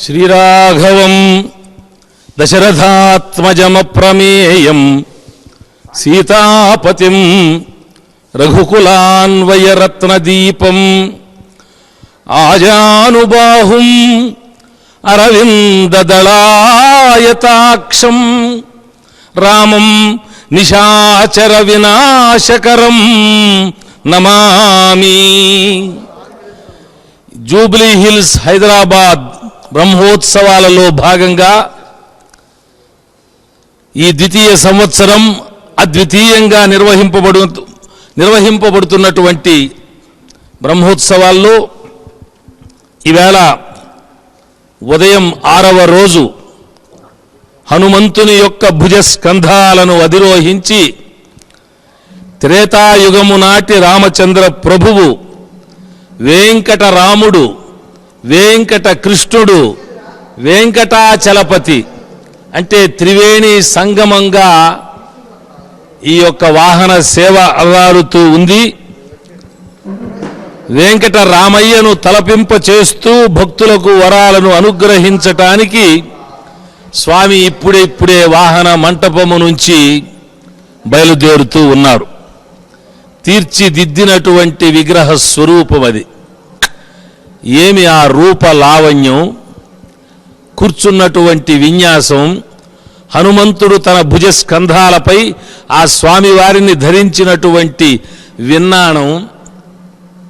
శ్రీరాఘవం దశరథాత్మజమప్రమేయం సీతాపతిం రఘుకులాన్వయరత్నదీపం ఆజానుబాహుం అరవిందదళాయతాక్షం రామం నిశాచర వినాశకరం నమామి. Jubilee hills Hyderabad బ్రహ్మోత్సవాలలో భాగంగా ఈ ద్వితీయ సంవత్సరం అద్వితీయంగా నిర్వహింపబడుతున్నటువంటి బ్రహ్మోత్సవాల్లో ఈవేళ ఉదయం 6వ రోజు హనుమంతుని యొక్క భుజస్కంధాలను అధిరోహించి త్రేతాయుగము నాటి రామచంద్ర ప్రభువు వెంకటరాముడు, వెంకట కృష్ణుడు, వెంకటాచలపతి అంటే త్రివేణి సంగమంగా ఈ యొక్క వాహన సేవ అల్లారుతూ ఉంది. వెంకట రామయ్యను తలపింప చేస్తూ భక్తులకు వరాలను అనుగ్రహించటానికి స్వామి ఇప్పుడే వాహన మంటపము నుంచి బయలుదేరుతూ ఉన్నారు. తీర్చిదిద్దినటువంటి విగ్రహ స్వరూపం అది. ఏమి ఆ రూప లావణ్యం, కూర్చున్నటువంటి విన్యాసం, హనుమంతుడు తన భుజస్కంధాలపై ఆ స్వామివారిని ధరించినటువంటి విన్నాణం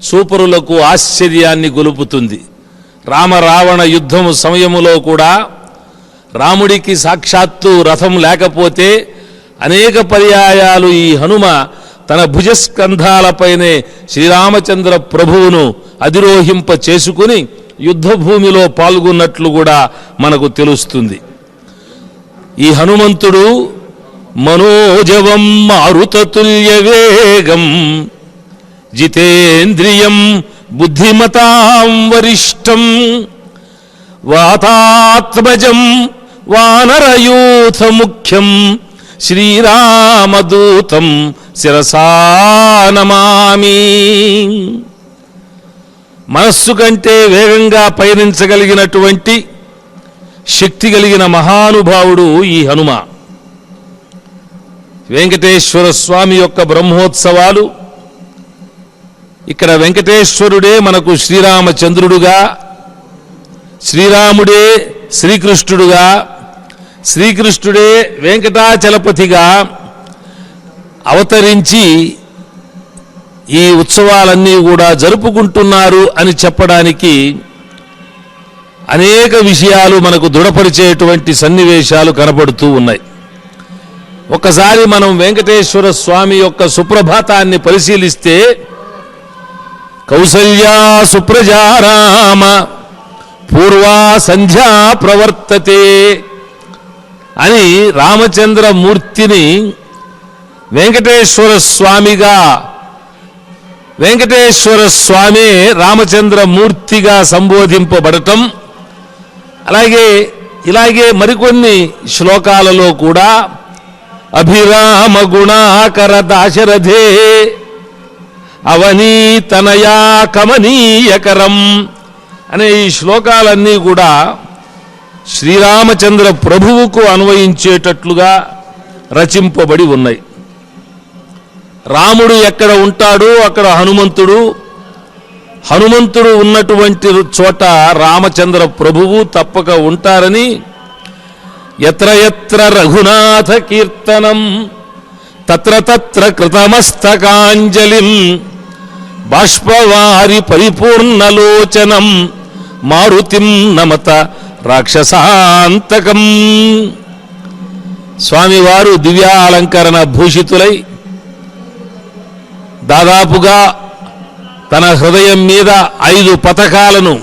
సూపరులకు ఆశ్చర్యాన్ని గొలుపుతుంది. రామరావణ యుద్ధము సమయములో కూడా రాముడికి సాక్షాత్తు రథం లేకపోతే అనేక పర్యాయాలు ఈ హనుమ తన భుజస్కంధాలపైనే శ్రీరామచంద్ర ప్రభువును అధిరోహింప చేసుకుని యుద్ధభూమిలో పాల్గొన్నట్లు కూడా మనకు తెలుస్తుంది. ఈ హనుమంతుడు మనోజవం మారుతతుల్య వేగం జితేంద్రియం బుద్ధిమతాం వరిష్టం వాతాత్మజం వానరయూథ ముఖ్యం శ్రీరామదూతం శిరసా నమామి. మనస్సు కంటే వేగంగా పయనించగలిగినటువంటి శక్తి కలిగిన మహానుభావుడు ఈ హనుమ. వెంకటేశ్వర స్వామి యొక్క బ్రహ్మోత్సవాలు ఇక్కడ వెంకటేశ్వరుడే మనకు శ్రీరామచంద్రుడుగా, శ్రీరాముడే శ్రీకృష్ణుడుగా, శ్రీకృష్ణుడే వెంకటాచలపతిగా అవతరించి ఈ ఉత్సవాలన్నీ కూడా జరుపుకుంటున్నారు అని చెప్పడానికి అనేక విషయాలు మనకు దృఢపరిచేటువంటి సన్నివేశాలు కనబడుతూ ఉన్నాయి. ఒకసారి మనం వెంకటేశ్వర స్వామి యొక్క సుప్రభాతాన్ని పరిశీలిస్తే కౌసల్యా సుప్రజారామ పూర్వా సంధ్యా ప్రవర్తతే అని రామచంద్రమూర్తిని వెంకటేశ్వర స్వామిగా, వెంకటేశ్వర స్వామి రామచంద్రమూర్తిగా సంబోధింపబడటం, ఇలాగే మరికొన్ని శ్లోకాలలో కూడా అభిరామ గుణాకర దాశరథే అవనీతనయా కమనీయకరం అనే ఈ శ్లోకాలన్నీ కూడా శ్రీరామచంద్ర ప్రభువుకు అన్వయించేటట్లుగా రచింపబడి ఉన్నాయి. రాముడు ఎక్కడ ఉంటాడో అక్కడ హనుమంతుడు ఉన్నటువంటి చోట రామచంద్ర ప్రభువు తప్పక ఉంటారని యత్ర యత్ర రఘునాథ కీర్తనం తత్ర తత్ర కృతమస్తకాంజలిం బాష్పవారి పరిపూర్ణలోచనం మారుతిం నమత రాక్షసాంతకం. స్వామివారు దివ్యాలంకరణ భూషితులై దాదాపుగా తన హృదయం మీద 5 పతకాలను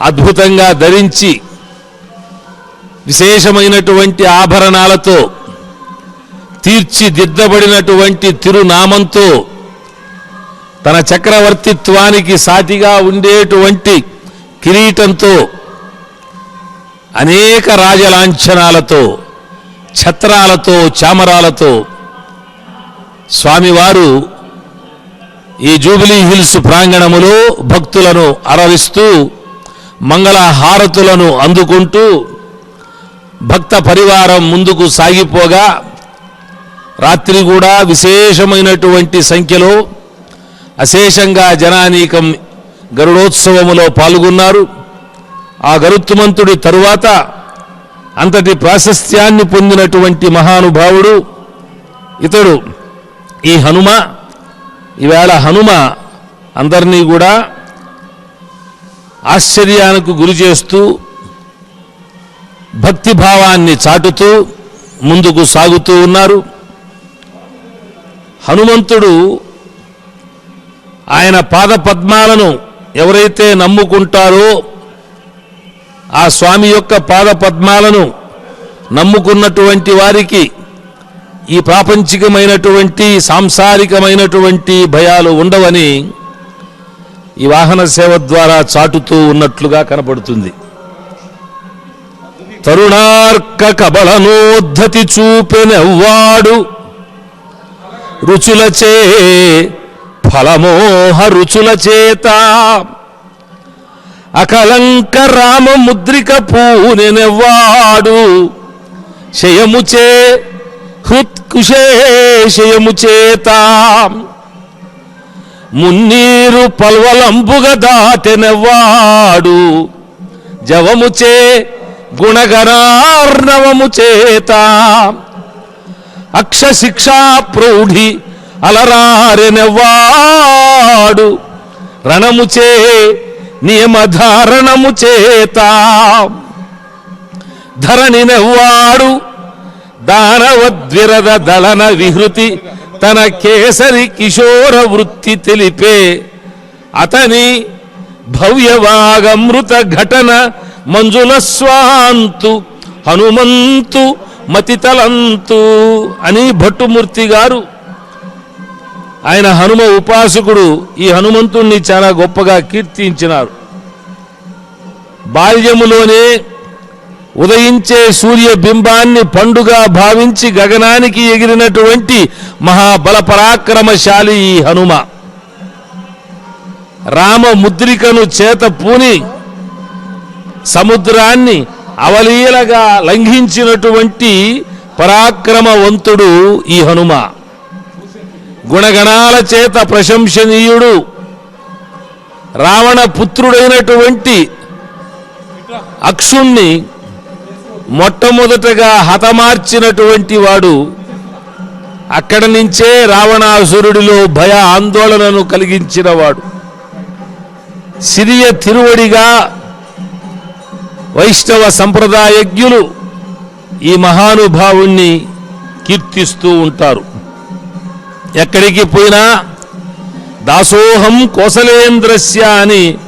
అద్భుతంగా ధరించి విశేషమైనటువంటి ఆభరణాలతో తీర్చిదిద్దబడినటువంటి తిరునామంతో తన చక్రవర్తిత్వానికి సాటిగా ఉండేటువంటి కిరీటంతో అనేక రాజలాంఛనాలతో ఛత్రాలతో చామరాలతో స్వామివారు ఈ జూబ్లీ హిల్స్ ప్రాంగణములో భక్తులను అరవిస్తూ మంగళ హారతులను అందుకుంటూ భక్త పరివారం ముందుకు సాగిపోగా రాత్రి కూడా విశేషమైనటువంటి సంఖ్యలో అశేషంగా జనానీకం గరుడోత్సవములో పాల్గొన్నారు. ఆ గరుత్మంతుడి తరువాత అంతటి ప్రాశస్త్యాన్ని పొందినటువంటి మహానుభావుడు ఇతడు ఈ హనుమ. ఈవేళ హనుమ అందరినీ కూడా ఆశ్చర్యానికి గురి చేస్తూ భక్తిభావాన్ని చాటుతూ ముందుకు సాగుతూ ఉన్నారు. హనుమంతుడు ఆయన పాద పద్మాలను ఎవరైతే నమ్ముకుంటారో ఆ స్వామి యొక్క పాద పద్మాలను నమ్ముకున్నటువంటి వారికి ఈ ప్రాపంచికమైనటువంటి సాంసారికమైనటువంటి భయాలు ఉండవని ఈ వాహన సేవ ద్వారా చాటుతూ ఉన్నట్లుగా కనపడుతుంది. తరుణార్క కబళనోద్ధతి చూపెనెవ్వాడు రుచులచే ఫలమోహ రుచుల చేత అకలంక రామ ముద్రిక పూనెనెవ్వాడు శయముచే హృత్కుశేషయము చేత మున్నీరు పల్వలంబుగా దాటెనెవ్వాడు జవముచే గుణగణార్ణవము చేత అక్షశిక్షా ప్రౌఢి అలరారెనెవ్వాడు రణముచే నియమధారణము చేత ధరణినెవ్వాడు దానవద్విరద దళన విహృతి తన కేసరి కిశోర వృత్తి తెలిపే అతని భవ్యవాగమృత ఘటన మంజుల స్వాంతు హనుమంతు మతితలంతు అని భట్టుమూర్తి గారు ఆయన హనుమ ఉపాసకుడు ఈ హనుమంతుణ్ణి చాలా గొప్పగా కీర్తించినారు. బాల్యములోనే ఉదయించే సూర్య బింబాన్ని పండుగ భావించి గగనానికి ఎగిరినటువంటి మహాబల పరాక్రమశాలి ఈ హనుమ రామ ముద్రికను చేత పూని సముద్రాన్ని అవలీలగా లంఘించినటువంటి పరాక్రమవంతుడు ఈ హనుమ. గుణగణాల చేత ప్రశంసనీయుడు. రావణ పుత్రుడైనటువంటి అక్షుణ్ణి మొట్టమొదటగా హతమార్చినటువంటి వాడు. అక్కడి నుంచే రావణాసురుడిలో భయ ఆందోళనను కలిగించినవాడు. సిరియ తిరువడిగా వైష్ణవ సంప్రదాయజ్ఞులు ఈ మహానుభావుణ్ణి కీర్తిస్తూ ఉంటారు. ఎక్కడికి పోయినా దాసోహం కోసలేంద్రస్య అని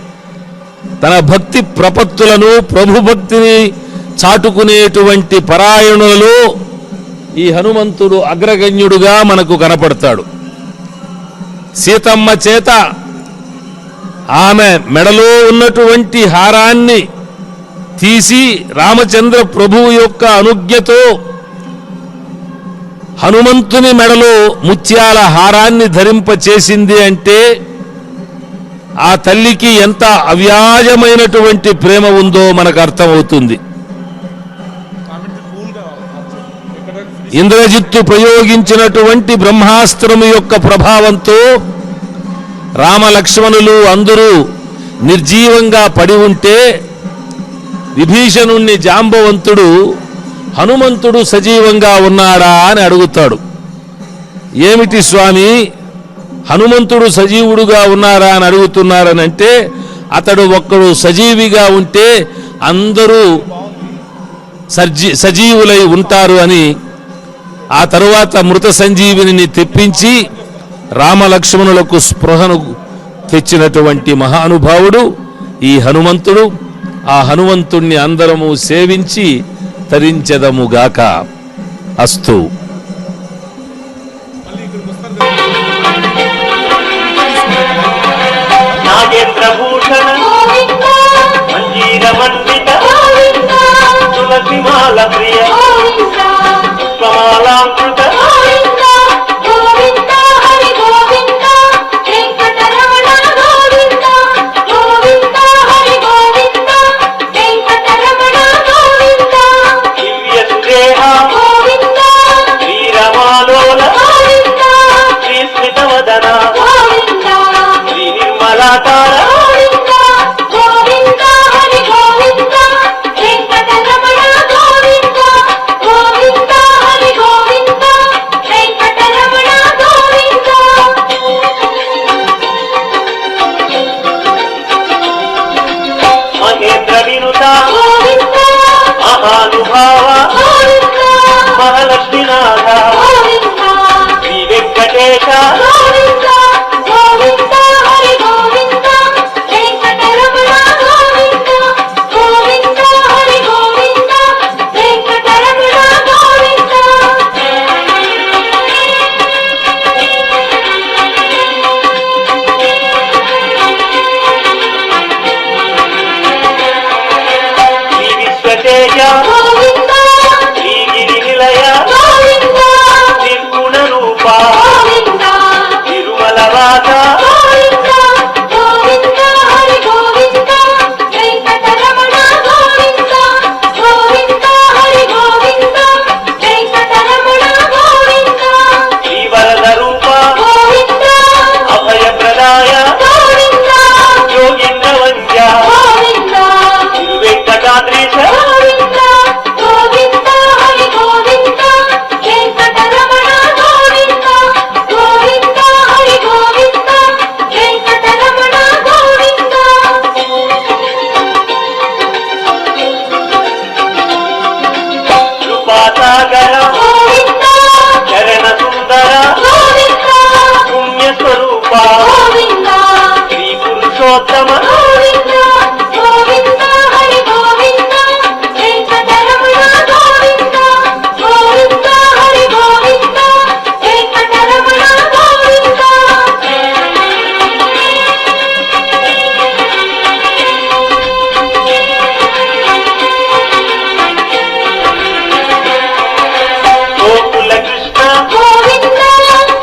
తన భక్తి ప్రపత్తులను ప్రభుభక్తిని చాటుకునేటువంటి పరాయణులలో ఈ హనుమంతుడు అగ్రగణ్యుడుగా మనకు కనపడతాడు. సీతమ్మ చేత ఆమె మెడలో ఉన్నటువంటి హారాన్ని తీసి రామచంద్ర ప్రభువు యొక్క అనుజ్ఞతో హనుమంతుని మెడలో ముత్యాల హారాన్ని ధరింపచేసింది అంటే ఆ తల్లికి ఎంత అవ్యాజమైనటువంటి ప్రేమ ఉందో మనకు అర్థమవుతుంది. ఇంద్రజిత్తు ప్రయోగించినటువంటి బ్రహ్మాస్త్రము యొక్క ప్రభావంతో రామలక్ష్మణులు అందరూ నిర్జీవంగా పడి ఉంటే విభీషణుణ్ణి జాంబవంతుడు హనుమంతుడు సజీవంగా ఉన్నాడా అని అడుగుతాడు. ఏమిటి స్వామి హనుమంతుడు సజీవుడుగా ఉన్నారా అని అడుగుతున్నారనంటే అతడు ఒక్కడు సజీవిగా ఉంటే అందరూ సజీవులై ఉంటారు అని ఆ తరువాత మృత సంజీవిని తెప్పించి రామలక్ష్మణులకు స్పృహను తెచ్చినటువంటి మహానుభావుడు ఈ హనుమంతుడు. ఆ హనుమంతుణ్ణి అందరము సేవించి తరించెదముగాక. అస్తు. నాగేంద్రభూషణ మంజీరమండిత తులసిమాల ప్రియ పుష్పమాలాంకృత సర్వోత్తమ గోవింద గోవింద హరి గోవింద వెంకటరమణ గోవింద గోవింద హరి గోవింద వెంకటరమణ గోవింద గోకుల కృష్ణ గోవింద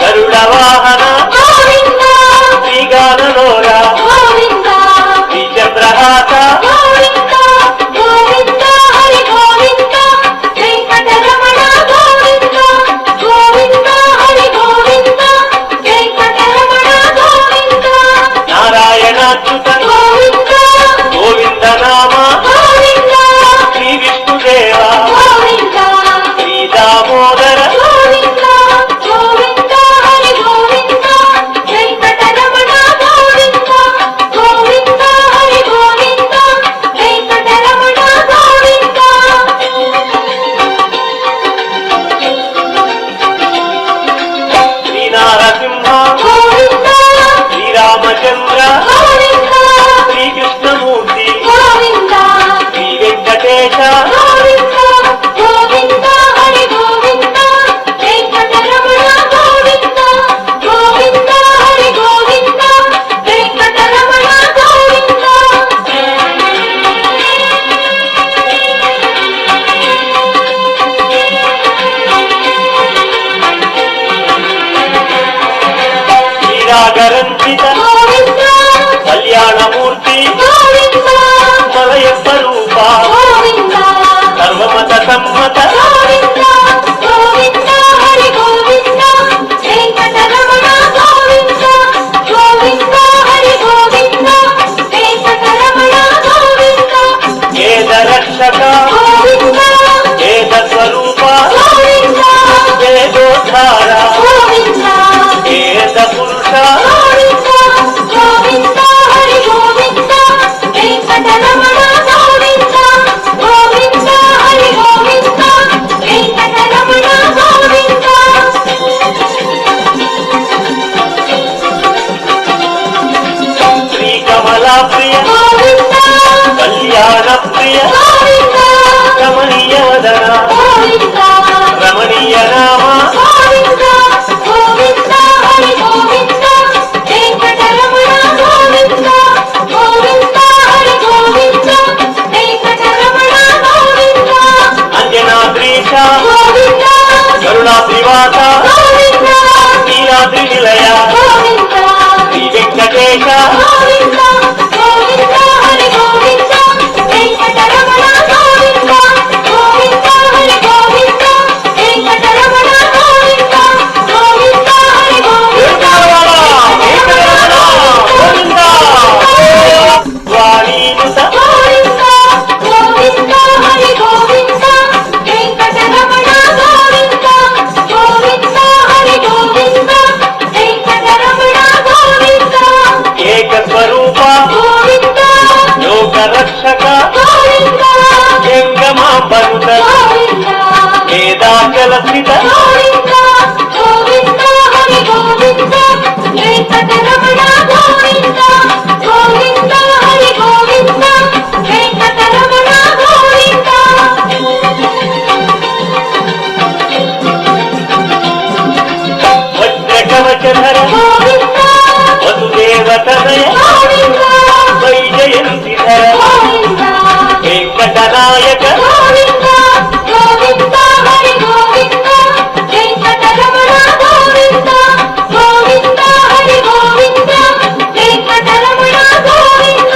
గరుడ వాహన గోవింద శ్రీగానలోర గోవింద శ్రీచంద్రహాస గోవింద గోవింద హరి గోవింద వెంకటరమణ గోవింద గోవింద హరి గోవింద వెంకటరమణ గోవింద నారాయణాచ్యుత గోవింద గోవింద నామ గోవింద శ్రీ విష్ణుదేవ గోవింద శ్రీ దామోదర గోవింద గోవింద హరి గోవింద వెంకటరమణ గోవింద గోవింద హరి గోవింద వెంకటరమణ గోవింద శ్రీ నారసింహ గోవింద శ్రీరామచంద్ర గోవింద శ్రీకృష్ణమూర్తి గోవింద శ్రీ వెంకటేశ గోవింద గోవింద హరి గోవింద వెంకటరమణ గోవింద గోవింద హరి గోవింద వెంకటరమణ గోవింద శ్రీరాగరంజిత గోవింద కళ్యాణమూర్తి గోవింద మలయ స్వరూప గోవింద సర్వమత సమ్మత గోవింద గోవింద హరి గోవింద వెంకటరమణ గోవింద గోవింద హరి గోవింద వెంకటరమణ గోవింద వేద రక్షక గోవింద వేద స్వరూప గోవింద వేదోద్ధార గోవింద వేద పురుష గోవింద గోవింద హరి గోవింద వెంకటరమణ గోవింద గోవింద హరి గోవింద వెంకటరమణ గోవింద శ్రీ కమలా ప్రియ గోవింద కళ్యాణ ప్రియ గోవింద రమణీయ వదన గోవింద రమణీయ నామ గోవింద గోవింద హరి గోవింద వెంకటరమణ గోవింద గోవింద హరి గోవింద వెంకటరమణ గోవింద అంజనాద్రీశ గోవింద కరుణాద్రివాత గోవింద నీలాద్రి నిలయ గోవింద శ్రీ వెంకటేశ గోవింద గోవింద హరి గోవింద వెంకటరమణ గోవింద గోవింద హరి గోవింద వెంకటరమణ గోవింద గోవింద హరి గోవింద వాణీనుత గోవింద గోవింద హరి గోవింద వెంకటరమణ గోవింద గోవింద హరి గోవింద వెంకటరమణ గోవింద ఏక స్వరూప గోవింద లోక రక్షక గోవింద జంగమాంబరుత గోవింద వేదాచల స్థిత గోవింద గోవింద హరి గోవింద వెంకటరమణ గోవింద గోవింద హరి గోవింద వెంకటరమణ గోవింద వజ్ర కవచధర గోవింద వసుదేవతనయ గోవింద వైజయంతిధర గోవింద వెంకటనాయక గోవింద గోవింద హరి గోవింద వెంకటరమణ గోవింద గోవింద హరి గోవింద వెంకటరమణ గోవింద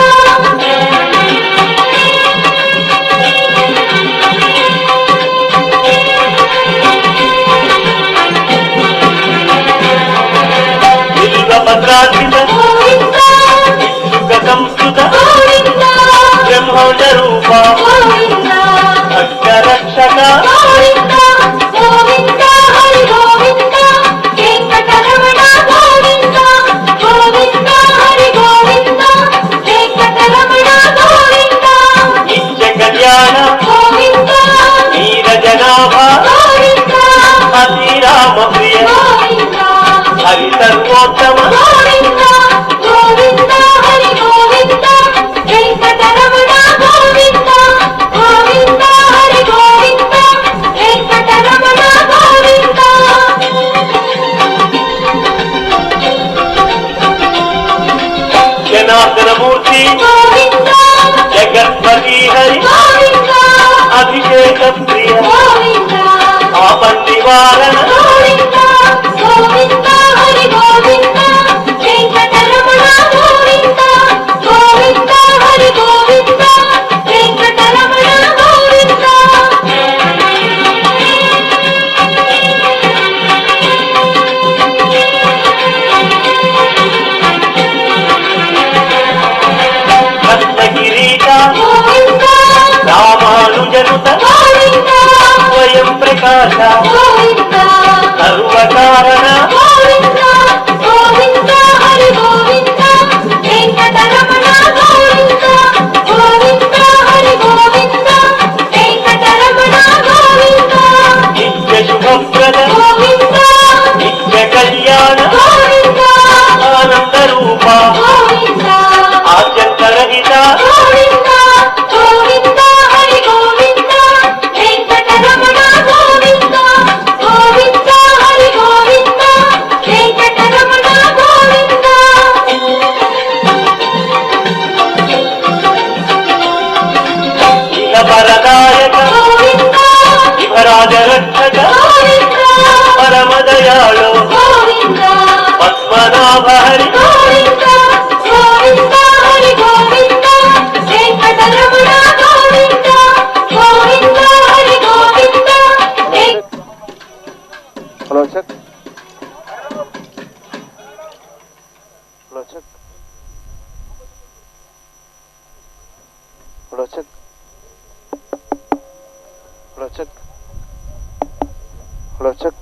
బిల్వపత్రార్పిత గోవింద సుఖ సంస్కృత గోవింద బ్రహ్మాండ రూప గోవింద భక్త రక్షక గోవింద గోవింద హరి గోవింద వెంకటరమణ గోవింద గోవింద హరి గోవింద వెంకటరమణ గోవింద నిత్య కళ్యాణ గోవింద నీరజనాభ గోవింద శ్రీరామ ప్రియ గోవింద హరి సర్వోత్తమ గోవింద గోవింద హరి గోవింద నాథ గోవింద సర్వకారణ గోవింద గోవింద హరి గోవింద వెంకటరమణ గోవింద గోవింద హరి గోవింద వెంకటరమణ గోవింద నిత్య శుభప్రద గోవింద నిత్య కళ్యాణ గోవింద ఆనంద రూప గోవింద ఆద్యంతరహిత గోవింద గోవింద హరి గోవింద వెంకటరమణ గోవింద గోవింద హరి గోవింద వెంకటరమణ గోవింద ఇలవరదాయక గోవింద శివరాజ రక్షక గోవింద పరమదయాళు Govinda Padmanabha Hari Govinda Govinda Hari Govinda Venkataramana Govinda Govinda Hari Govinda hello check hello check hello check hello check hello check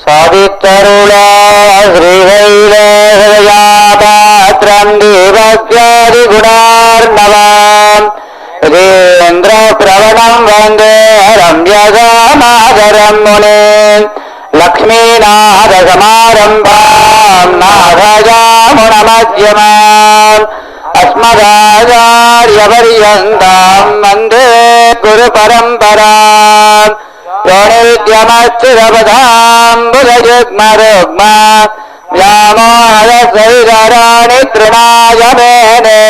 సావితరుళా శ్రీవైరాపాత్రం దేవజ్ఞాది గుణార్ణవాం రేంద్ర ప్రవణం వందే రమ్యగామాదరం మునే లక్ష్మీనాథ సమారంభాం నాథజామునమధ్యమాం అస్మదాచార్యపర్యంతం వందే గురు పరంపరాం యోనిత్యమచ్యుతపదాంబుజయుగ్మరుగ్మ వ్యామోహదశైరాణి తృణాయ మేనే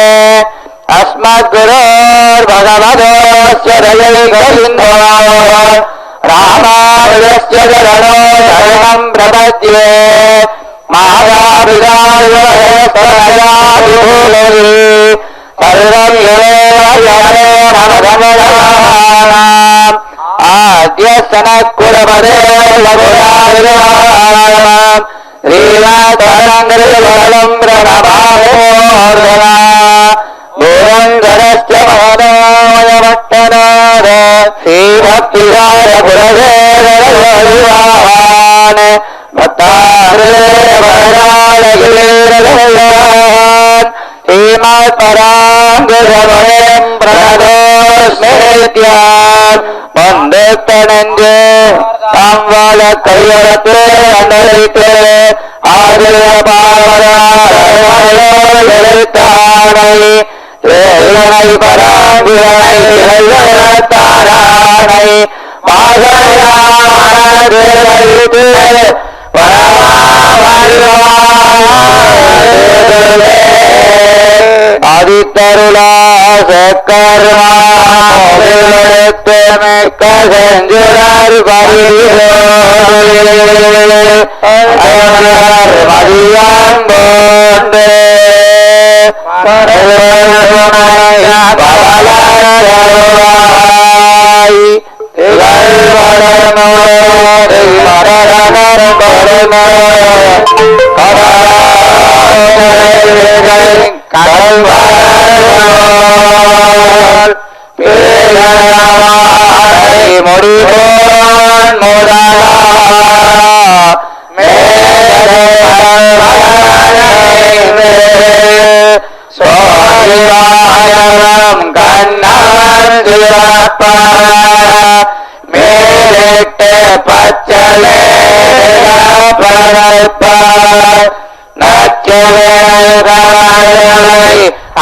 अस्मद्गुरोर्भगवतोऽस्य दयैकसिन्धो रामानुजस्य चरणो शरणं प्रपद्ये मातापितायुवयस्तनयाभिभूलरि सर्वं योगमेवमधमदानाम् आद्यस्तनकुलपदे लघुराविराम् श्रीनाथरङ्गरिवलं प्रणभामोर्धना भूरङ्गरश्च महोदयमट्टनाद श्रीभक्तिहार पुरवेदविवाहान् भक्ताहृदयवरालगिरिरघुयान् श्रीमत्पराङ्गुरमणिं प्रणतोस्मृत्यान् वन्दुत्तनञ्जे संवाद कैवरते अनरिते आदिरपावरालयताणै தேவனை பராங்குரை தாரானை பாகயானது ஆதித்தருளாச கர்மாத்தமிக்க செஞ்சுடர் மதியான் போண்டு முடிவோன் முதலா சோதிவாயம் கண்ணான் சிறப்ப மேலிட்டு பச்சலை பரப்ப நச்சுவேதாயை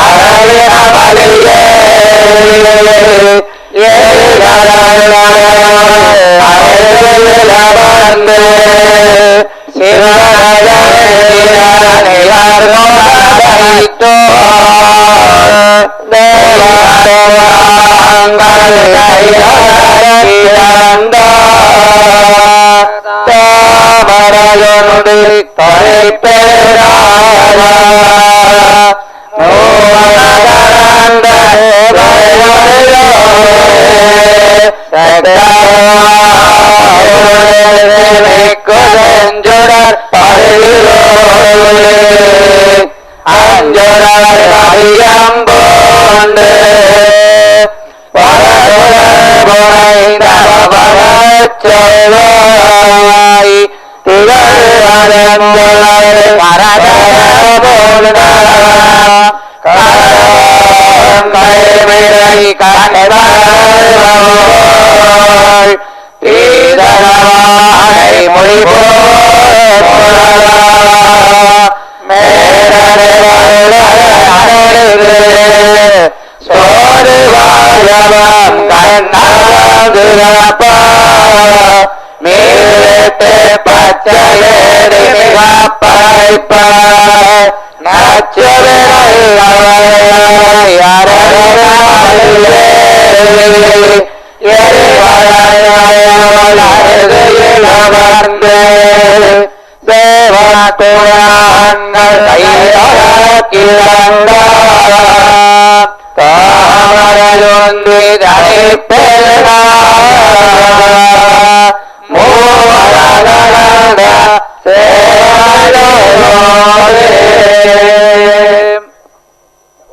அழகமலியே வந்து சிவனையார்கோ தாமரையொன்று தொலைப்பேரா குதஞ்சுடர் அஞ்சுடர் அரியம்போண்டு பரபுரைந்த ചൊവ്വായി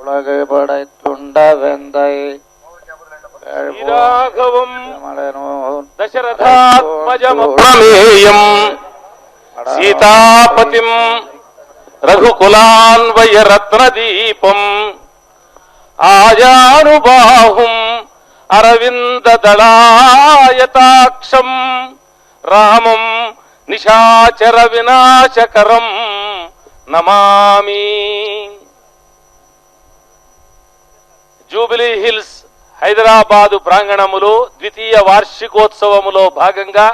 உலகு படைத்துண்ட வெந்தை రాఘవం దశరథాత్మజమప్రమేయం సీతాపతిం రఘుకులాన్వయ రత్నదీపం ఆజానుబాహుం అరవిందదళాయతాక్షం రామం నిశాచర వినాశకరం నమామి. జూబిలీ హిల్స్ హైదరాబాదు ప్రాంగణములో ద్వితీయ వార్షికోత్సవములో భాగంగా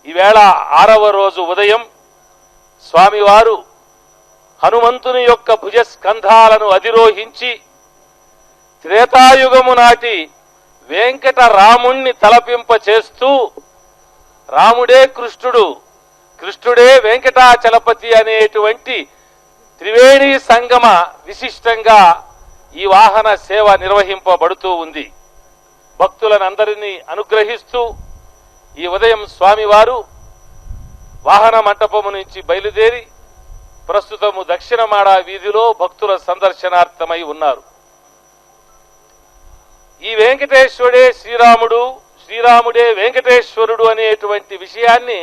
ఈవేళ 6వ రోజు ఉదయం స్వామివారు హనుమంతుని యొక్క భుజస్కంధాలను అధిరోహించి త్రేతాయుగము నాటి వెంకటరాముణ్ణి తలపింప చేస్తూ రాముడే కృష్ణుడు, కృష్ణుడే వెంకటాచలపతి అనేటువంటి త్రివేణి సంగమ విశిష్టంగా ఈ వాహన సేవ నిర్వహింపబడుతూ ఉంది. భక్తులనందరినీ అనుగ్రహిస్తూ ఈ ఉదయం స్వామివారు వాహన మంటపము నుంచి బయలుదేరి ప్రస్తుతము దక్షిణమాడ వీధిలో భక్తుల సందర్శనార్థమై ఉన్నారు. ఈ వెంకటేశ్వరుడే శ్రీరాముడు, శ్రీరాముడే వెంకటేశ్వరుడు అనేటువంటి విషయాన్ని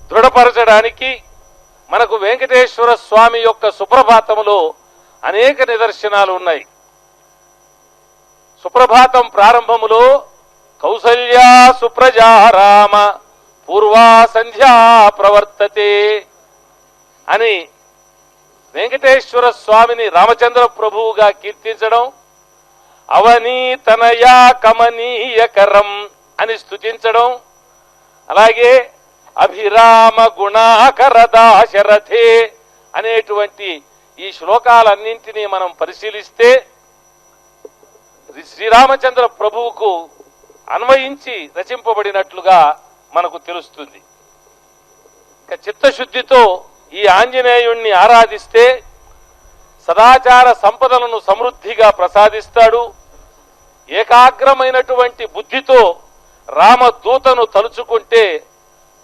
దృఢపరచడానికి మనకు వెంకటేశ్వర స్వామి యొక్క సుప్రభాతములో అనేక నిదర్శనాలు ఉన్నాయి. సుప్రభాతం ప్రారంభములో కౌసల్యా సుప్రజారామ పూర్వా సంధ్యా ప్రవర్తతే అని వెంకటేశ్వర స్వామిని రామచంద్ర ప్రభువుగా కీర్తించడం, అవనీతనయా కమనీయకరం అని స్తుతించడం, అలాగే అభిరామ గుణాకర దాశరథే అనేటువంటి ఈ శ్లోకాలన్నింటినీ మనం పరిశీలిస్తే శ్రీరామచంద్ర ప్రభువుకు అన్వయించి రచింపబడినట్లుగా మనకు తెలుస్తుంది. ఇక చిత్తశుద్ధితో ఈ ఆంజనేయుణ్ణి ఆరాధిస్తే సదాచార సంపదలను సమృద్ధిగా ప్రసాదిస్తాడు. ఏకాగ్రమైనటువంటి బుద్ధితో రామదూతను తలుచుకుంటే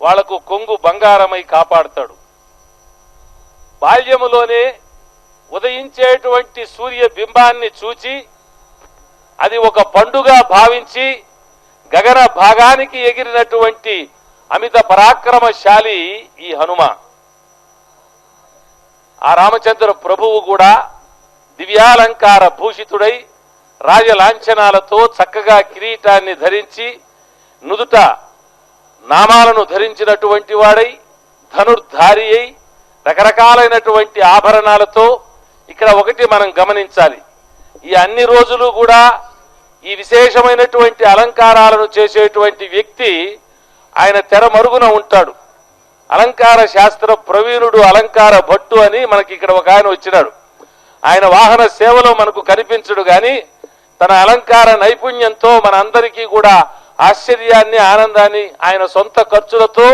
వాళ్లకు కొంగు బంగారమై కాపాడుతాడు. బాల్యములోనే ఉదయించేటువంటి సూర్య బింబాన్ని చూచి అది ఒక పండుగ భావించి గగన భాగానికి ఎగిరినటువంటి అమిత పరాక్రమశాలి ఈ హనుమ. ఆ రామచంద్ర ప్రభువు కూడా దివ్యాలంకార భూషితుడై రాజలాంఛనాలతో చక్కగా కిరీటాన్ని ధరించి నుదుట నామాలను ధరించినటువంటి వాడై ధనుర్ధారి అయి రకరకాలైనటువంటి ఆభరణాలతో ఇక్కడ ఒకటి మనం గమనించాలి. ఈ అన్ని రోజులు కూడా ఈ విశేషమైనటువంటి అలంకారాలను చేసేటువంటి వ్యక్తి ఆయన తెర మరుగున ఉంటాడు. అలంకార శాస్త్ర ప్రవీణుడు, అలంకార భట్టు అని మనకి ఇక్కడ ఒక ఆయన వచ్చినాడు. ఆయన వాహన సేవలో మనకు కనిపించడు గాని తన అలంకార నైపుణ్యంతో మన అందరికీ కూడా ఆశ్చర్యాన్ని, ఆనందాన్ని ఆయన సొంత ఖర్చులతో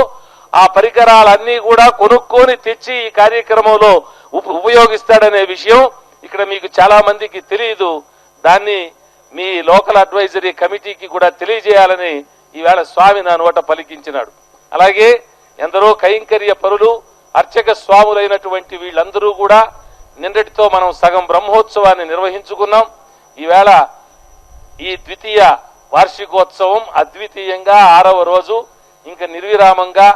ఆ పరికరాలన్నీ కూడా కొనుక్కొని తెచ్చి ఈ కార్యక్రమంలో ఉపయోగిస్తాడనే విషయం ఇక్కడ మీకు చాలా మందికి తెలియదు. దాన్ని మీ లోకల్ అడ్వైజరీ కమిటీకి కూడా తెలియజేయాలని ఈవేళ స్వామి నా నోట పలికించినాడు. అలాగే ఎందరో కైంకర్య పరులు, అర్చక స్వాములైనటువంటి వీళ్ళందరూ కూడా నిన్నటితో మనం సగం బ్రహ్మోత్సవాన్ని నిర్వహించుకున్నాం. ఈవేళ ఈ ద్వితీయ వార్షికోత్సవం అద్వితీయంగా 6వ రోజు ఇంకా నిర్విరామంగా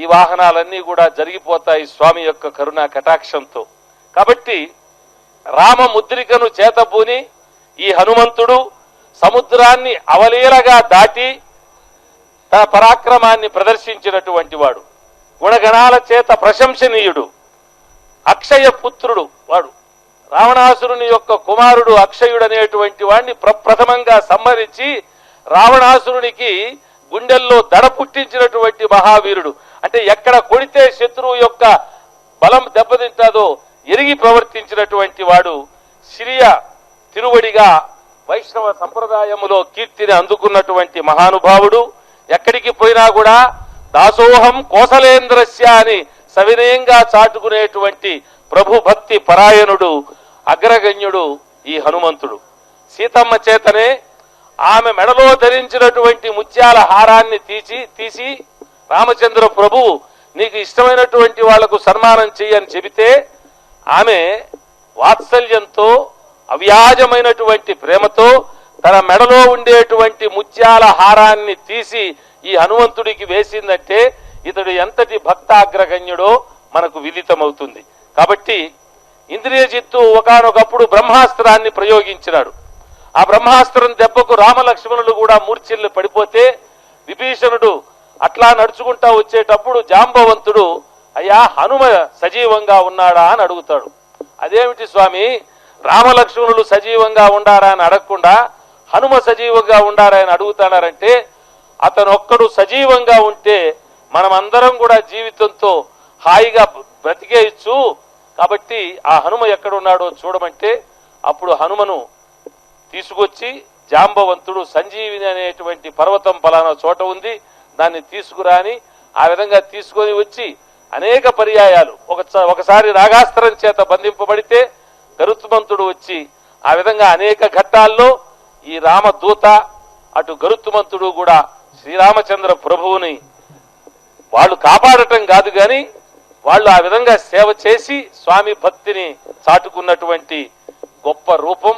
ఈ వాహనాలన్నీ కూడా జరిగిపోతాయి స్వామి యొక్క కరుణా కటాక్షంతో. కాబట్టి రామ ముద్రికను చేతబూని ఈ హనుమంతుడు సముద్రాన్ని అవలీలగా దాటి తన పరాక్రమాన్ని ప్రదర్శించినటువంటి వాడు, గుణగణాల చేత ప్రశంసనీయుడు, అక్షయ పుత్రుడు. వాడు రావణాసురుని యొక్క కుమారుడు అక్షయుడు అనేటువంటి వాడిని ప్రప్రథమంగా సంహరించి రావణాసురునికి గుండెల్లో దడ పుట్టించినటువంటి మహావీరుడు. అంటే ఎక్కడ కొడితే శత్రువు యొక్క బలం దెబ్బతింటాదో ఎరిగి ప్రవర్తించినటువంటి వాడు. సిరియ తిరువడిగా వైష్ణవ సంప్రదాయములో కీర్తిని అందుకున్నటువంటి మహానుభావుడు. ఎక్కడికి పోయినా కూడా దాసోహం కోసలేంద్రస్య అని సవినయంగా చాటుకునేటువంటి ప్రభు భక్తి పరాయణుడు, అగ్రగణ్యుడు ఈ హనుమంతుడు. సీతమ్మ చేతనే ఆమె మెడలో ధరించినటువంటి ముత్యాల హారాన్ని తీసి రామచంద్ర ప్రభు నీకు ఇష్టమైనటువంటి వాళ్లకు సన్మానం చెయ్యని చెబితే ఆమె వాత్సల్యంతో అవ్యాజమైనటువంటి ప్రేమతో తన మెడలో ఉండేటువంటి ముత్యాల హారాన్ని తీసి ఈ హనుమంతుడికి వేసిందంటే ఇతడు ఎంతటి భక్తాగ్రగణ్యుడో మనకు విదితమవుతుంది. కాబట్టి ఇంద్రియజిత్తు ఒకానొకప్పుడు బ్రహ్మాస్త్రాన్ని ప్రయోగించినాడు. ఆ బ్రహ్మాస్త్రం దెబ్బకు రామలక్ష్మణులు కూడా మూర్ఛిల్లు పడిపోతే విభీషణుడు అట్లా నడుచుకుంటా వచ్చేటప్పుడు జాంబవంతుడు అయ్యా హనుమ సజీవంగా ఉన్నాడా అని అడుగుతాడు. అదేమిటి స్వామి, రామలక్ష్మణులు సజీవంగా ఉండారా అని అడగకుండా హనుమ సజీవంగా ఉండారా అని అడుగుతున్నారంటే అతను ఒక్కడు సజీవంగా ఉంటే మనమందరం కూడా జీవితంతో హాయిగా బ్రతికేయచ్చు. కాబట్టి ఆ హనుమ ఎక్కడున్నాడో చూడమంటే అప్పుడు హనుమను తీసుకొచ్చి జాంబవంతుడు సంజీవిని అనేటువంటి పర్వతం పలానా చోట ఉంది దాన్ని తీసుకురాని ఆ విధంగా తీసుకొని వచ్చి అనేక పర్యాయాలు ఒకసారి నాగాస్త్రం చేత బంధింపబడితే గరుత్మంతుడు వచ్చి ఆ విధంగా అనేక ఘట్టాల్లో ఈ రామదూత అటు గరుత్మంతుడు కూడా శ్రీరామచంద్ర ప్రభువుని వాళ్ళు కాపాడటం కాదు గాని వాళ్ళు ఆ విధంగా సేవ చేసి స్వామి భక్తిని చాటుకున్నటువంటి గొప్ప రూపం.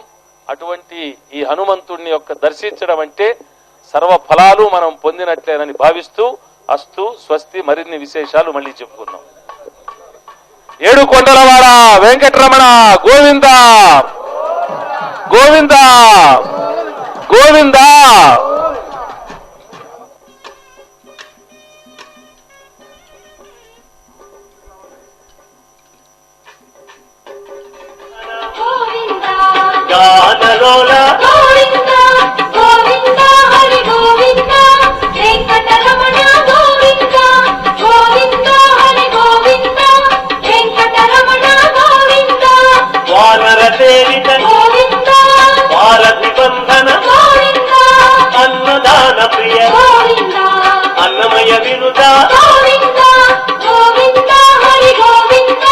అటువంటి ఈ హనుమంతుడిని యొక్క దర్శించడం అంటే సర్వ ఫలాలు మనం పొందినట్లేనని భావిస్తూ అస్తు స్వస్తి. మరిన్ని విశేషాలు మళ్ళీ చెప్పుకుందాం. ఏడు కొండలవాడ వెంకటరమణ గోవింద గోవింద గోవింద. గానలోల గోవింద గోవింద హరి గోవింద వెంకటరమణ గోవింద గోవింద హరి గోవింద వెంకటరమణ గోవింద వానర సేవిత గోవింద వారధి బంధన గోవింద అన్నదాన ప్రియ గోవింద అన్నమయ వినుత గోవింద గోవింద హరి గోవింద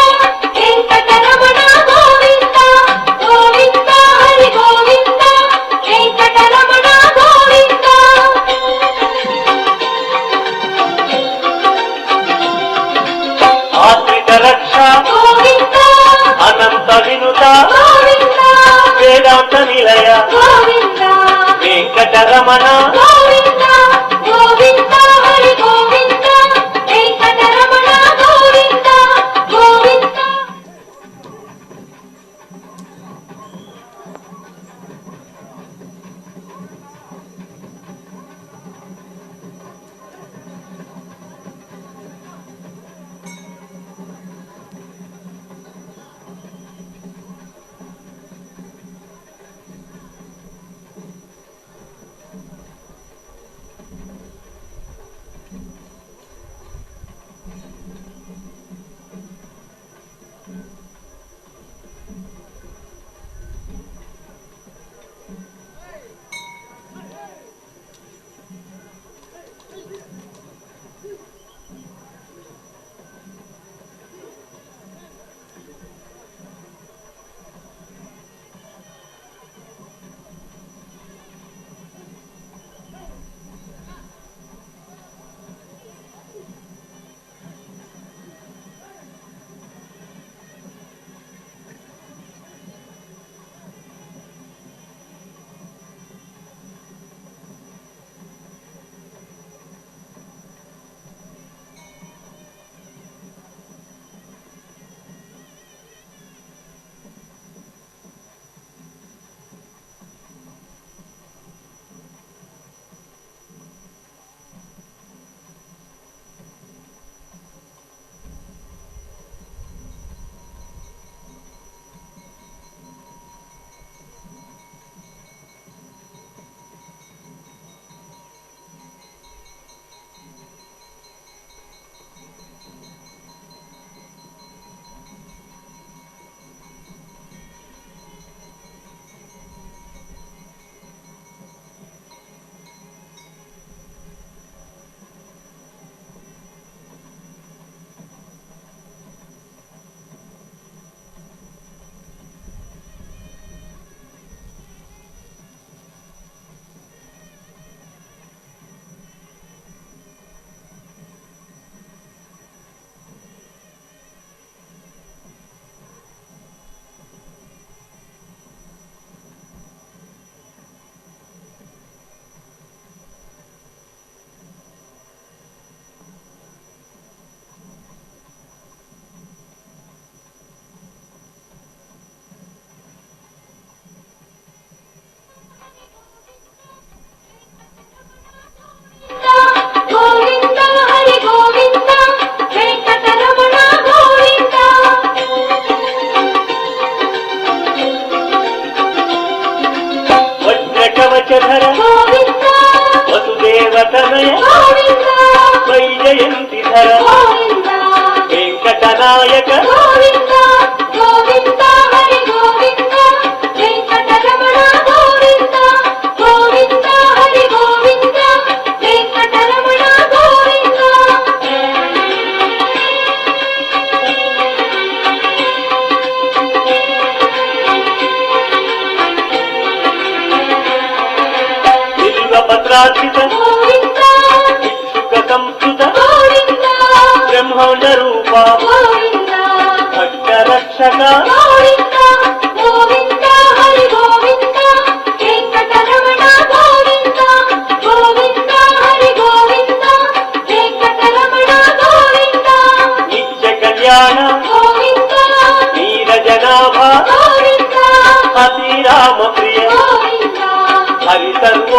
వెంకటరమణ గోవింద గోవింద హరి గోవింద వెంకటరమణ గోవింద ఆశ్రిత రక్ష గోవింద అనంత వినుత గోవింద వేదాంత నిలయ గోవింద వెంకటరమణ గోవింద గోవింద హరి గోవింద వెంకటరమణ గోవింద గోవింద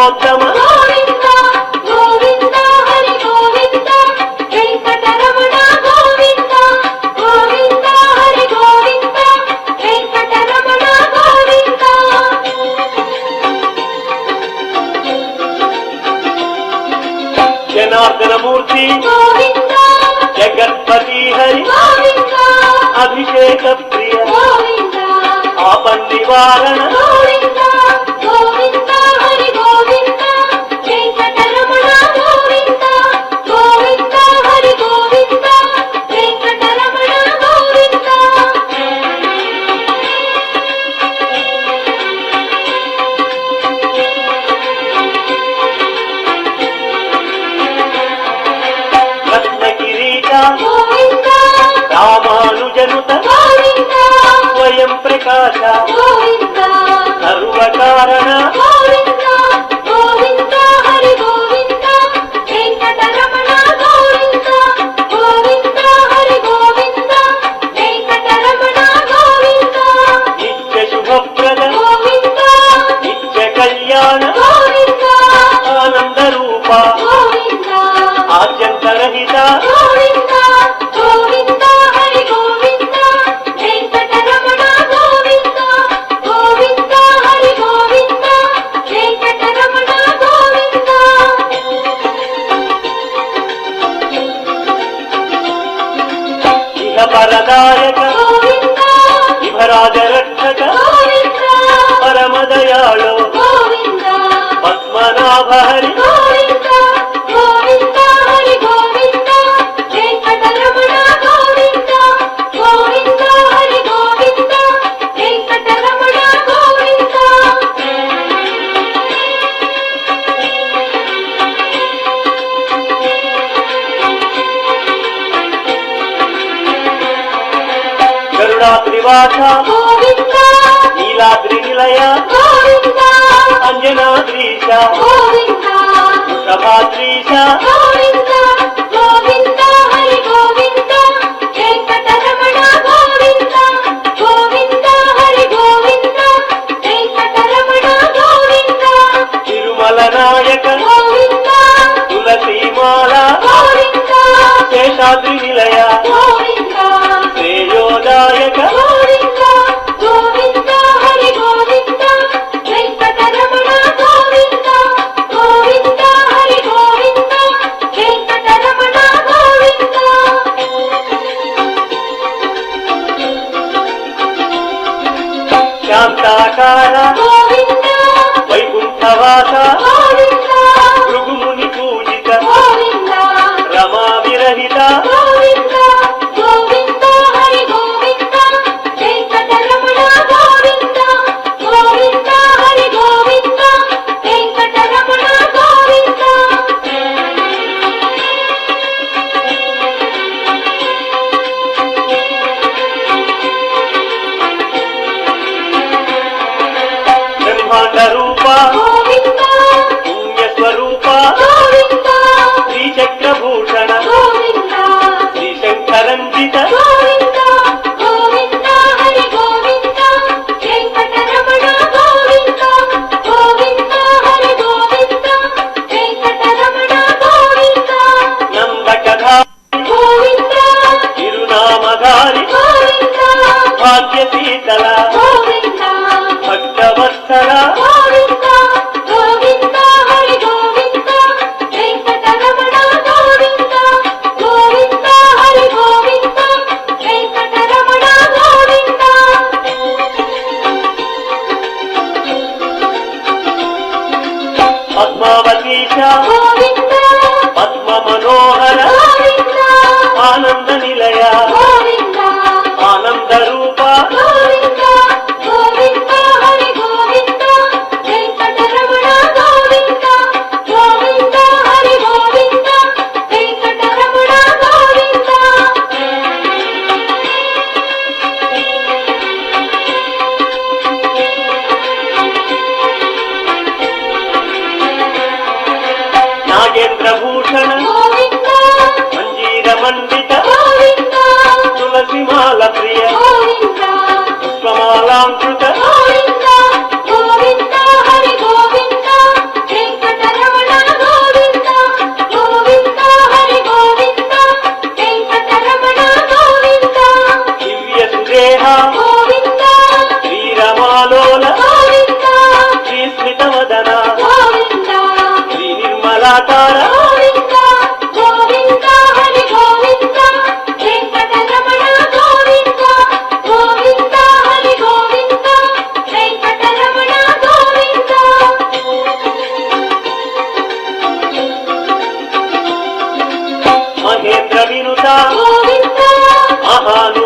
పురుషోత్తమ గోవింద గోవింద హరి గోవింద వెంకటరమణ గోవింద గోవింద హరి గోవింద వెంకటరమణ గోవింద జనార్దన మూర్తి గోవింద జగత్పతి హరి గోవింద అభిషేక ప్రియ గోవింద ఆపన్నివారణ గోవింద గోవింద హరి గోవింద వెంకటరమణ గోవింద గోవింద హరి గోవింద వెంకటరమణ గోవింద రత్న కిరీట గోవింద రామానుజనుత గోవింద స్వయం ప్రకాశ గోవింద సర్వకారణ గోవింద గోవింద హరి గోవింద వెంకటరమణ గోవింద గోవింద హరి గోవింద వెంకటరమణ గోవింద నిత్య శుభప్రద గోవింద నిత్య కళ్యాణ గోవింద ఆనంద రూప గోవింద ఆద్యంతరహిత గోవింద గోవింద హరి గోవింద వెంకటరమణ గోవింద గోవింద హరి గోవింద వెంకటరమణ గోవింద ఇహ పరదాయక గోవింద ఇహరాజ రక్షక గోవింద పరమదయాళో గోవింద పద్మనాభ హరి గోవింద గోవింద హరి గోవింద వెంకటరమణ గోవింద గోవింద హరి గోవింద వెంకటరమణ గోవింద గరుడాద్రివాస గోవింద నీలాద్రి నిలయ గోవింద అంజనాద్రీశ గోవింద ప్రభాద్రీశ గోవింద గోవింద హరి గోవింద వెంకటరమణ గోవింద గోవింద హరి గోవింద వెంకటరమణ గోవింద తిరుమల నాయక గోవింద తులసీమాల గోవింద శేషాద్రి నిలయ గోవింద శ్రేయోదాయక గోవింద గోవింద హరి గోవింద వెంకటరమణ గోవింద గోవింద హరి గోవింద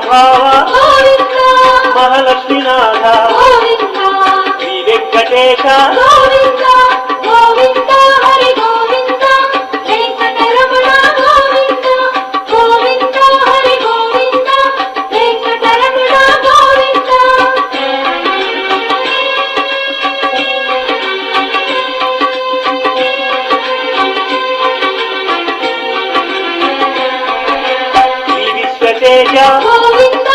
మనోభావ గోవింద మహాలక్ష్మీనాథ గోవింద శ్రీ వెంకటేశ గోవింద గోవింద హరి గోవింద వెంకటరమణ గోవింద గోవింద హరి గోవింద వెంకటరమణ గోవింద శ్రీ విశ్వతేజ గోవింద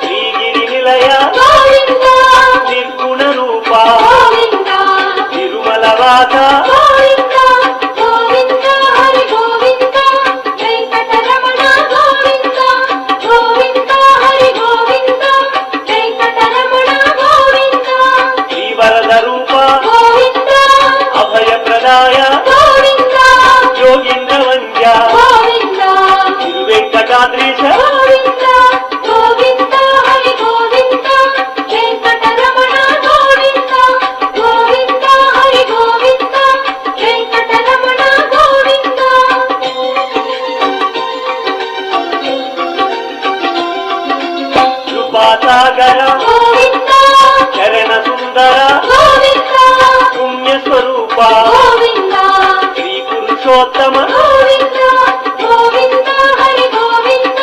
శ్రీగిరి నిలయ గోవింద నిర్గుణ రూప గోవింద తిరుమల వాస గోవింద గోవింద హరి గోవింద వెంకటరమణ గోవింద గోవింద హరి గోవింద వెంకటరమణ గోవింద శ్రీవరద రూప గోవింద అభయ ప్రదాయ గోవింద యోగీంద్ర వంద్య గోవింద తిరువెంకటాద్రీశ గోవింద గోవింద హరి గోవింద వెంకటరమణ గోవింద గోవింద హరి గోవింద వెంకటరమణ గోవింద కృపాసాగర గోవింద చరణ సుందర గోవింద పుణ్య స్వరూప గోవింద శ్రీ పురుషోత్తమ గోవింద గోవింద హరి గోవింద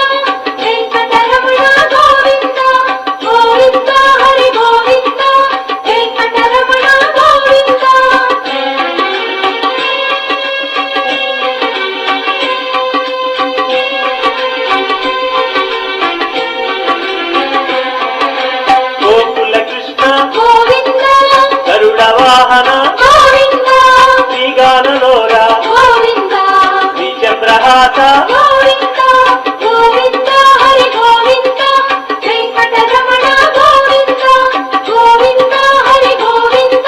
వెంకటరమణ గోవింద గోవింద హరి గోవింద వెంకటరమణ గోవింద గోకుల కృష్ణ గోవింద గరుడ వాహన గోవింద శ్రీగానలోర గోవింద శ్రీ చంద్రహాస గోవింద గోవింద హరి గోవింద వెంకటరమణ గోవింద గోవింద హరి గోవింద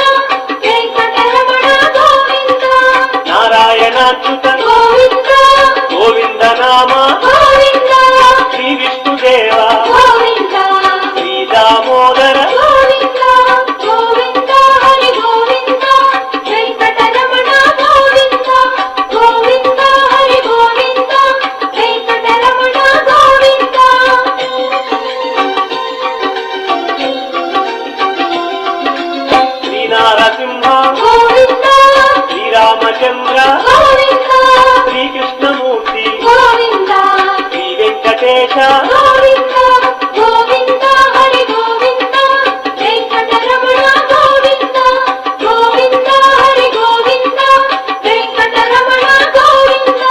వెంకటరమణ గోవింద నారాయణాచ్యుత గోవింద గోవింద నామ గోవింద శ్రీ విష్ణుదేవ గోవింద శ్రీ దామోదర గోవింద గోవింద హరి గోవింద వెంకటరమణ గోవింద గోవింద హరి గోవింద వెంకటరమణ గోవింద శ్రీ నారసింహ గోవింద శ్రీరామచంద్ర గోవింద శ్రీకృష్ణమూర్తి గోవింద శ్రీ వెంకటేశ గోవింద గోవింద హరి గోవింద వెంకటరమణ గోవింద గోవింద హరి గోవింద వెంకటరమణ గోవింద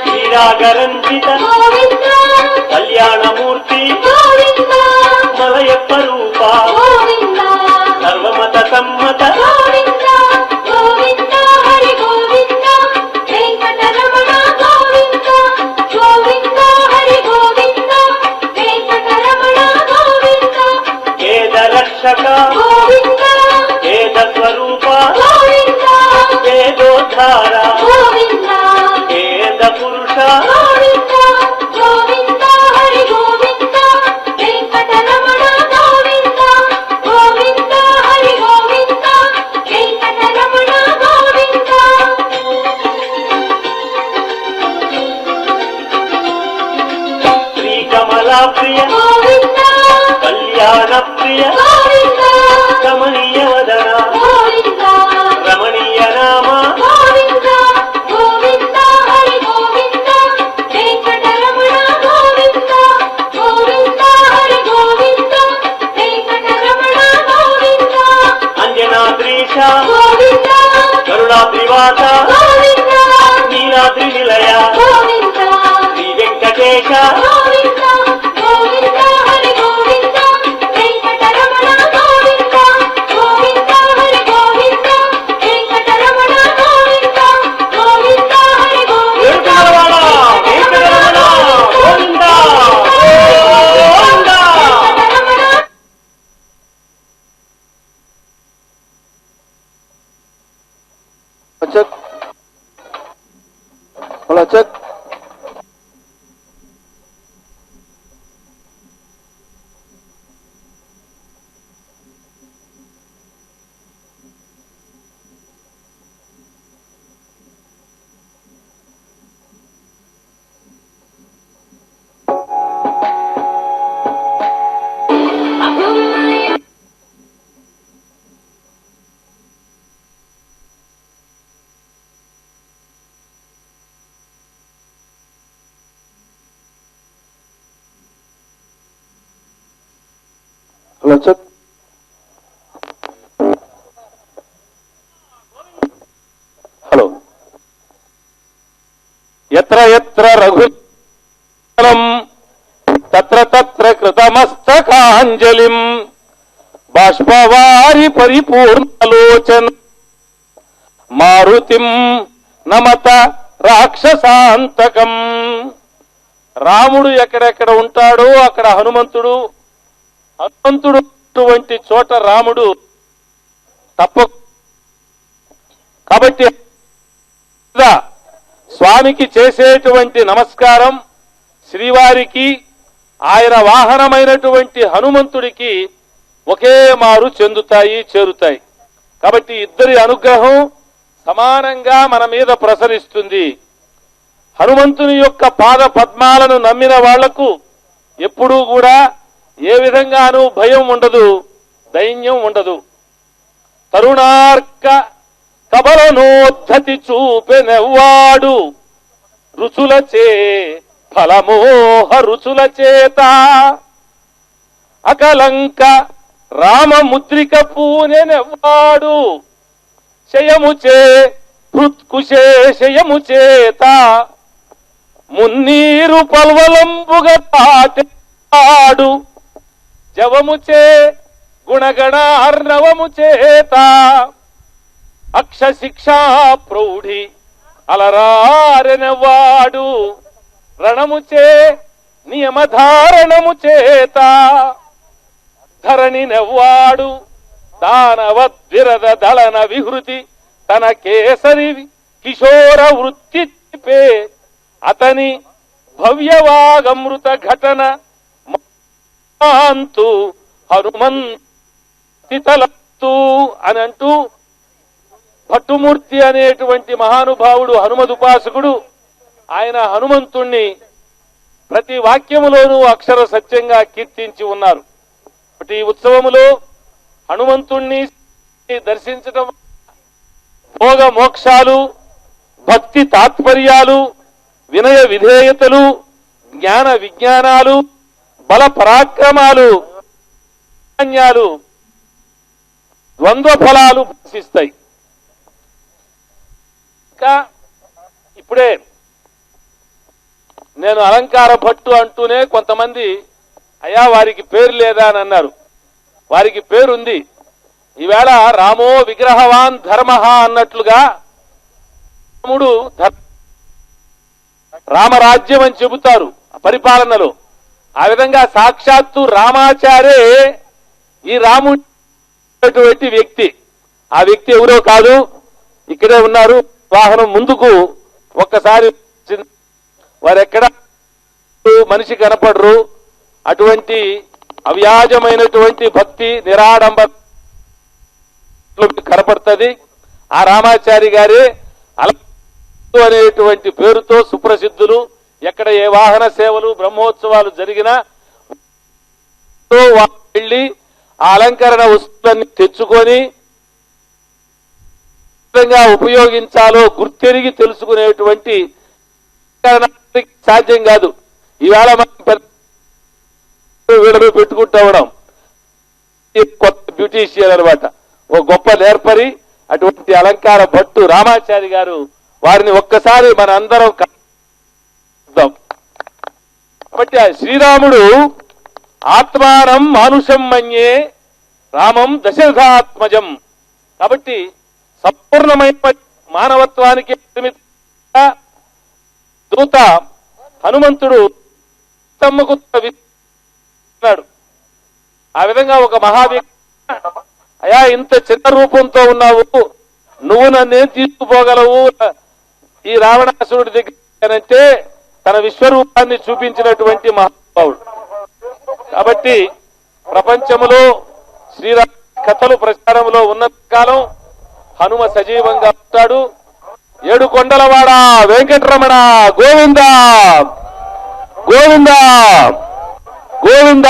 శ్రీరాగరంజిత గోవింద కళ్యాణమూర్తి గోవింద మలయప్ప రూప గోవింద సర్వమత సమ్మత గోవింద గోవింద హరి గోవింద వెంకటరమణ గోవింద గోవింద హరి గోవింద వెంకటరమణ గోవింద వేద రక్షక గోవింద వేద స్వరూప గోవింద వేదోద్ధార గోవింద వేద పురుష గోవింద గోవింద హరి గోవింద వెంకటరమణ గోవింద గోవింద హరి గోవింద వెంకటరమణ గోవింద శ్రీ కమలా ప్రియ గోవింద కళ్యాణ ప్రియ గోవింద కమనీయ వదన గోవింద రమణీయ నామ గోవింద గోవింద హరి గోవింద వెంకటరమణ గోవింద గోవింద హరి గోవింద వెంకటరమణ గోవింద అంజనాద్రీశ గోవింద గరుడాద్రివాస గోవింద నీలాద్రి నిలయ Govinda Shri Venkatesha Govinda Govinda Hari Govinda Venkataramana Govinda Govinda Hari Govinda Venkataramana Govinda Govinda Hari Govinda Yedukondalavada Venkataramana Govinda Govinda check hello check hello check. Hello. ఎత్ర ఎత్ర రఘులం తత్ర తత్ర కృతమస్తకాంజలిం బాష్పవారి పరిపూర్ణలోచన మారుతిం నమత రాక్షసాంతకం. రాముడు ఎక్కడెక్కడ ఉంటాడో అక్కడ హనుమంతుడు, హనుమంతుడు అటువంటి చోట రాముడు తప్ప. కాబట్టి స్వామికి చేసేటువంటి నమస్కారం శ్రీవారికి, ఆయన వాహనమైనటువంటి హనుమంతుడికి ఒకే మారు చేరుతాయి. కాబట్టి ఇద్దరి అనుగ్రహం సమానంగా మన మీద ప్రసరిస్తుంది. హనుమంతుని యొక్క పాద పద్మాలను నమ్మిన వాళ్లకు ఎప్పుడూ కూడా ఏ విధంగానూ భయం ఉండదు, దైన్యం ఉండదు. తరుణార్క కబలనోద్ధతి చూపెనెవ్వాడు రుచులచే ఫలమోహ రుచుల చేత అకలంక రామముద్రిక పూనెనెవ్వాడు శయముచే హృత్కుశేషయము చేత మున్నీరు పల్వలంబుగా తాటాడు జవముచే గుణగణార్ణవము చేత అక్షశిక్షా ప్రౌఢి అలరారెనవాడు రణముచే నియమధారణము చేత ధరణి నెవ్వాడు దానవద్విరద దళన విహృతి తన కేసరి కిశోర వృత్తి పే అతని భవ్యవాగమృత ఘటన అంతు హనుమంతితలత్తు అని అంటూ భట్టుమూర్తి అనేటువంటి మహానుభావుడు హనుమదుపాసకుడు ఆయన హనుమంతుణ్ణి ప్రతి వాక్యములోనూ అక్షర సత్యంగా కీర్తించి ఉన్నారు. ఈ ఉత్సవములో హనుమంతుణ్ణి దర్శించటం భోగ మోక్షాలు, భక్తి తాత్పర్యాలు, వినయ విధేయతలు, జ్ఞాన విజ్ఞానాలు, బల పరాక్రమాలు, ద్వంద్వ ఫలాలు భాషిస్తాయి. ఇంకా ఇప్పుడే నేను అలంకార భట్టు అంటూనే కొంతమంది అయ్యా వారికి పేరు లేదా అని అన్నారు. వారికి పేరుంది. ఈవేళ రామో విగ్రహవాన్ ధర్మ అన్నట్లుగా రాముడు రామరాజ్యం అని చెబుతారు పరిపాలనలో. ఆ విధంగా సాక్షాత్తు రామాచారే ఈ రాముడు వ్యక్తి. ఆ వ్యక్తి ఎవరో కాదు, ఇక్కడే ఉన్నారు. వాహనం ముందుకు ఒక్కసారి వారెక్కడ మనిషి కనపడరు. అటువంటి అవ్యాజమైనటువంటి భక్తి నిరాడంబర కనపడుతుంది. ఆ రామాచారి గారే అనేటువంటి పేరుతో సుప్రసిద్ధులు. ఎక్కడ ఏ వాహన సేవలు బ్రహ్మోత్సవాలు జరిగినా వెళ్ళి ఆ అలంకరణ వస్తువులన్నీ తెచ్చుకొని ఉపయోగించాలో గుర్తెరిగి తెలుసుకునేటువంటి సాధ్యం కాదు. ఈవేళ మనం వీళ్ళని పెట్టుకుంటూ ఉన్నాం. కొత్త బ్యూటీషియన్ అనమాట, ఓ గొప్ప నేర్పరి. అటువంటి అలంకార భట్టు రామాచారి గారు, వారిని ఒక్కసారి మన అందరం కాబట్టి ఆ శ్రీరాముడు ఆత్మానం మానుషం మన్యే రామం దశరథాత్మజం. కాబట్టి సంపూర్ణమైన మానవత్వానికి దూత హనుమంతుడు తమ్మకు అన్నాడు. ఆ విధంగా ఒక మహావ్యక్తి, అయా ఇంత చిన్న రూపంతో ఉన్నావు, నువ్వు నన్నేం తీసుకుపోగలవు ఈ రావణాసురుడి దగ్గర అంటే తన విశ్వరూపాన్ని చూపించినటువంటి మహానుభావుడు. కాబట్టి ప్రపంచంలో శ్రీరామ కథలు ప్రచారంలో ఉన్నంత కాలం హనుమ సజీవంగా ఉంటాడు. ఏడు కొండలవాడ వెంకటరమణ గోవింద గోవింద గోవింద.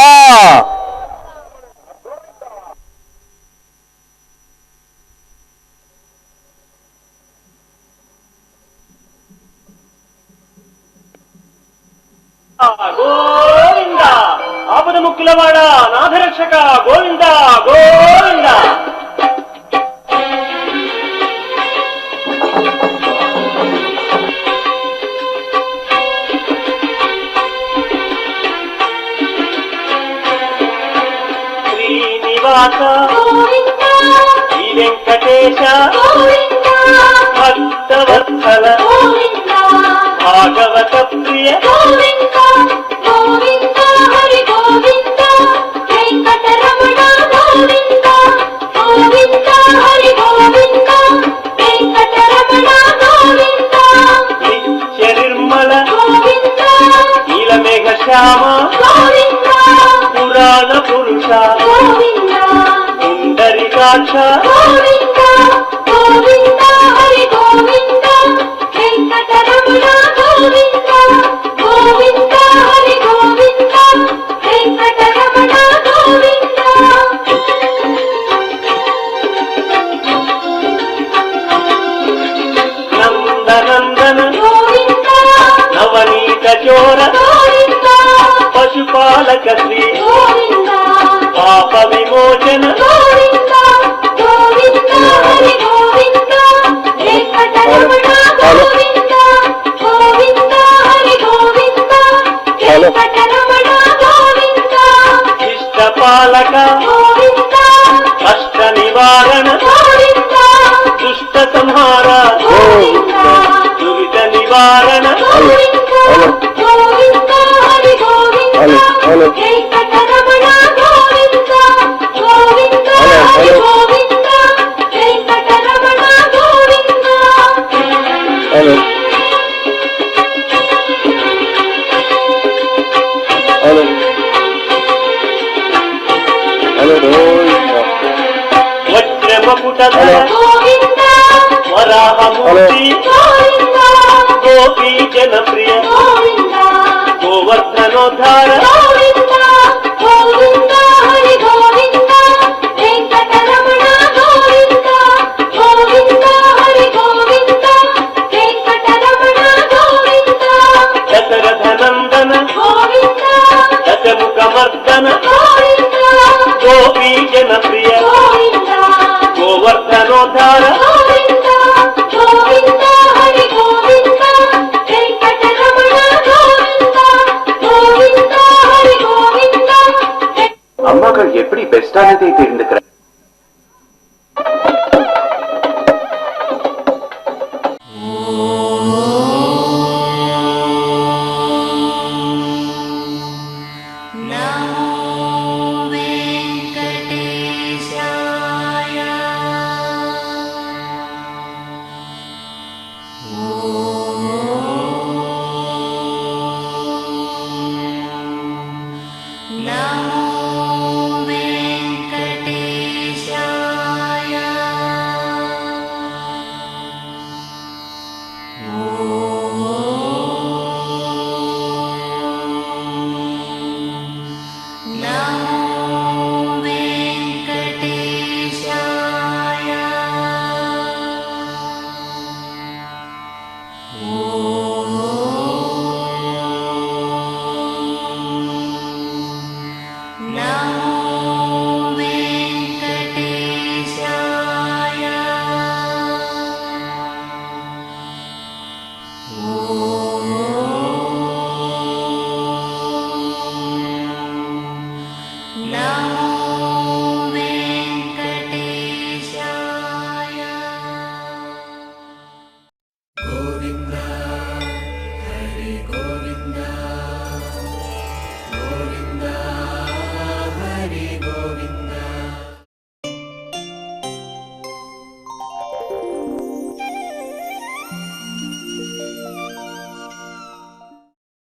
గోవింద ఆపద ముక్త ముక్కులవాడ నాథరక్షక గోవింద గోవింద శ్రీనివాస గోవింద శ్రీ వెంకటేశ గోవింద భక్తవత్సల గోవింద భాగవత ప్రియ గోవింద గోవింద హరి గోవింద వెంకటరమణ గోవింద గోవింద హరి గోవింద వెంకటరమణ గోవింద నిత్య నిర్మల గోవింద నీలమేఘ శ్యామ గోవింద పురాణ పురుష గోవింద సుందరికాక్ష గోవింద గోవింద హరి గోవింద వెంకటరమణ గోవింద గోవింద హరి గోవింద వెంకటరమణ గోవింద నందనందన గోవింద నవనీత చోర గోవింద పశుపాలక శ్రీ గోవింద పాప విమోచన గోవింద గోవింద హరి గోవింద వెంకటరమణ గోవింద గోవింద హరి గోవింద వెంకటరమణ గోవింద ఇష్టపాలక గోవింద కష్ట నివారణ గోవింద దుష్ట సంహార గోవింద దురిత నివారణ Govinda Govinda Hari Govinda Venkataramana Govinda Govinda Hari Govinda Venkataramana Govinda hello hello hello Govinda వజ్రమకుటధర గోవింద వరాహమూర్తి గోవింద గోపీ జనప్రియ గోవింద గోవర్ధనోద్ధార గోవింద గోవింద హరి గోవింద వెంకటరమణ గోవింద గోవింద హరి గోవింద వెంకటరమణ గోవింద దశరథనందన గోవింద దశముఖమర్దన గోవింద గోపీ జనప్రియ గోవింద గోవర్ధనోద్ధార గోవింద గోవింద హరి గోవింద వెంకటరమణ గోవింద గోవింద హరి గోవింద அம்மாக்கள் எப்படி பெஸ்டானதை தெரிந்துக்கிறார் Now